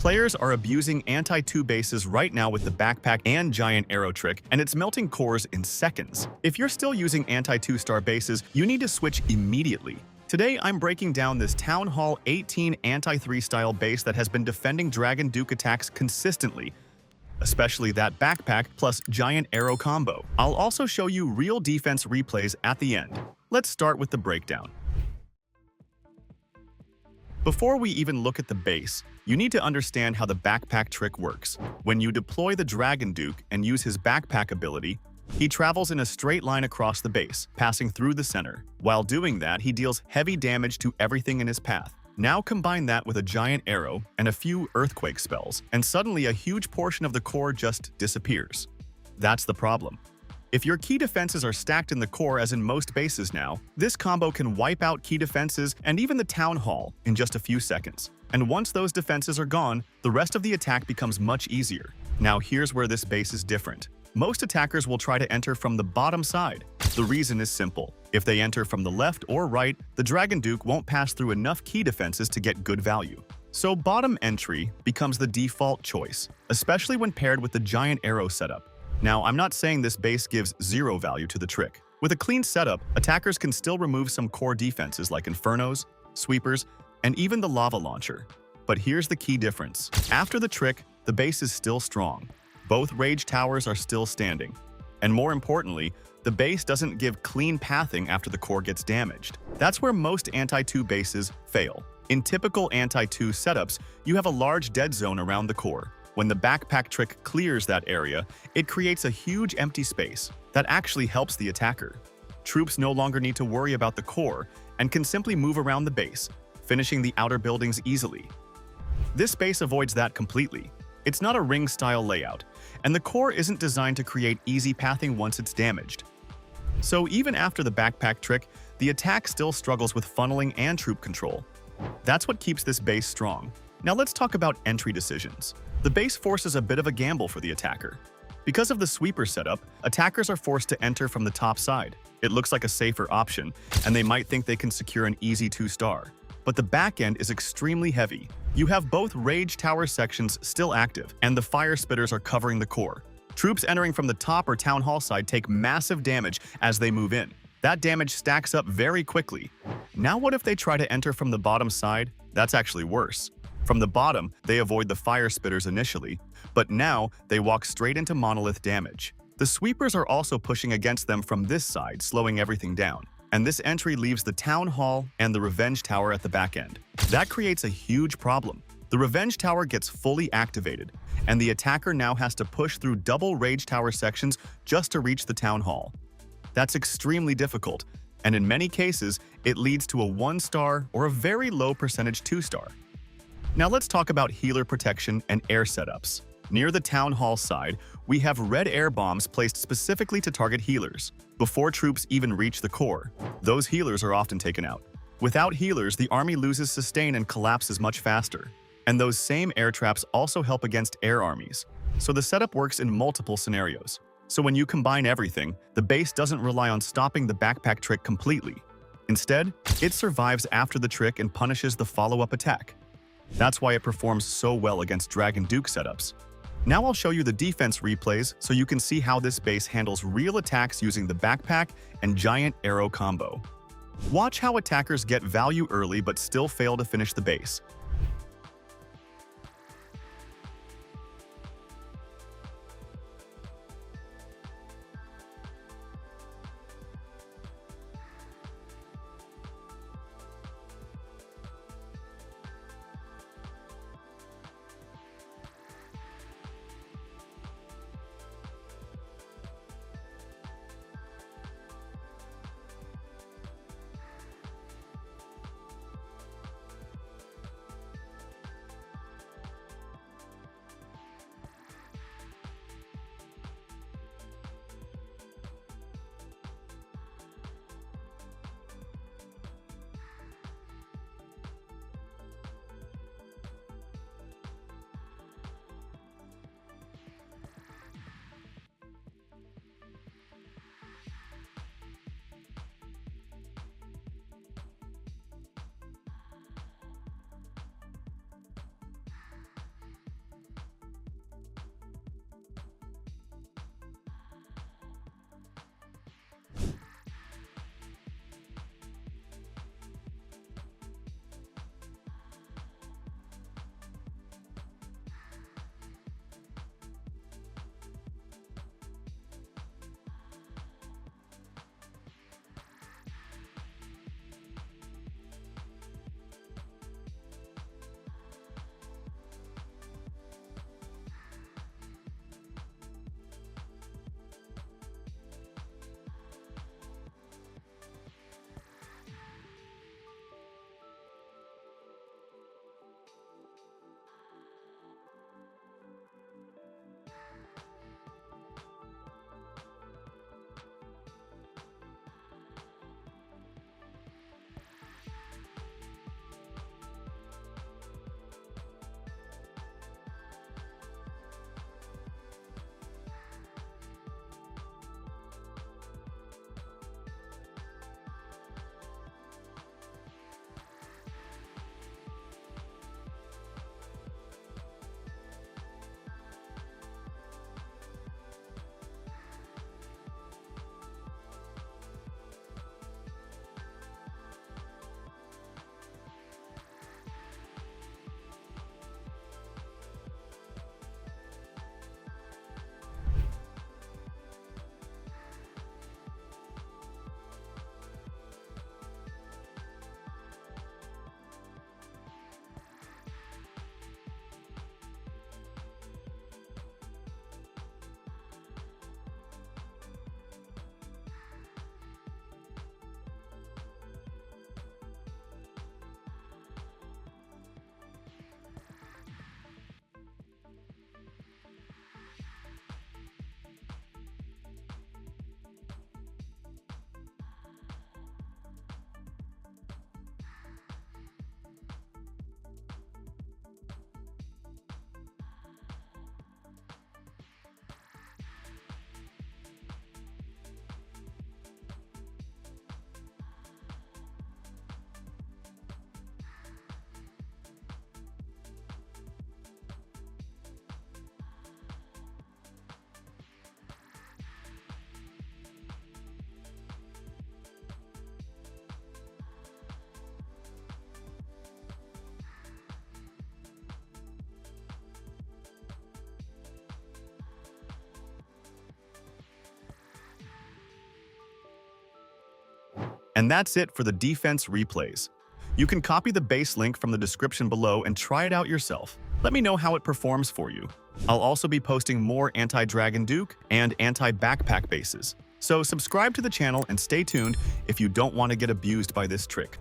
Players are abusing anti-2 bases right now with the backpack and giant arrow trick, and it's melting cores in seconds. If you're still using anti-2-star bases, you need to switch immediately. Today, I'm breaking down this Town Hall 18 anti-3 style base that has been defending Dragon Duke attacks consistently, especially that backpack plus giant arrow combo. I'll also show you real defense replays at the end. Let's start with the breakdown. Before we even look at the base, you need to understand how the backpack trick works. When you deploy the Dragon Duke and use his backpack ability, he travels in a straight line across the base, passing through the center. While doing that, he deals heavy damage to everything in his path. Now combine that with a giant arrow and a few earthquake spells, and suddenly a huge portion of the core just disappears. That's the problem. If your key defenses are stacked in the core as in most bases now, this combo can wipe out key defenses and even the Town Hall in just a few seconds. And once those defenses are gone, the rest of the attack becomes much easier. Now here's where this base is different. Most attackers will try to enter from the bottom side. The reason is simple. If they enter from the left or right, the Dragon Duke won't pass through enough key defenses to get good value. So bottom entry becomes the default choice, especially when paired with the giant arrow setup. Now, I'm not saying this base gives zero value to the trick. With a clean setup, attackers can still remove some core defenses like Infernos, Sweepers, and even the Lava Launcher. But here's the key difference. After the trick, the base is still strong. Both Rage Towers are still standing. And more importantly, the base doesn't give clean pathing after the core gets damaged. That's where most anti-2 bases fail. In typical anti-2 setups, you have a large dead zone around the core. When the backpack trick clears that area, it creates a huge empty space that actually helps the attacker. Troops no longer need to worry about the core and can simply move around the base, finishing the outer buildings easily. This base avoids that completely. It's not a ring-style layout, and the core isn't designed to create easy pathing once it's damaged. So even after the backpack trick, the attack still struggles with funneling and troop control. That's what keeps this base strong. Now let's talk about entry decisions. The base forces a bit of a gamble for the attacker. Because of the sweeper setup, attackers are forced to enter from the top side. It looks like a safer option, and they might think they can secure an easy 2-star. But the back end is extremely heavy. You have both Rage Tower sections still active, and the Fire Spitters are covering the core. Troops entering from the top or Town Hall side take massive damage as they move in. That damage stacks up very quickly. Now what if they try to enter from the bottom side? That's actually worse. From the bottom, they avoid the Fire Spitters initially, but now they walk straight into Monolith damage. The Sweepers are also pushing against them from this side, slowing everything down. And this entry leaves the Town Hall and the Revenge Tower at the back end. That creates a huge problem. The Revenge Tower gets fully activated, and the attacker now has to push through double Rage Tower sections just to reach the Town Hall. That's extremely difficult, and in many cases, it leads to a 1-star or a very low percentage 2-star. Now let's talk about healer protection and air setups. Near the Town Hall side, we have red air bombs placed specifically to target healers. Before troops even reach the core, those healers are often taken out. Without healers, the army loses sustain and collapses much faster. And those same air traps also help against air armies. So the setup works in multiple scenarios. So when you combine everything, the base doesn't rely on stopping the backpack trick completely. Instead, it survives after the trick and punishes the follow-up attack. That's why it performs so well against Dragon Duke setups. Now I'll show you the defense replays so you can see how this base handles real attacks using the backpack and giant arrow combo. Watch how attackers get value early but still fail to finish the base. And that's it for the defense replays. You can copy the base link from the description below and try it out yourself. Let me know how it performs for you. I'll also be posting more anti-Dragon Duke and anti-backpack bases. So subscribe to the channel and stay tuned if you don't want to get abused by this trick.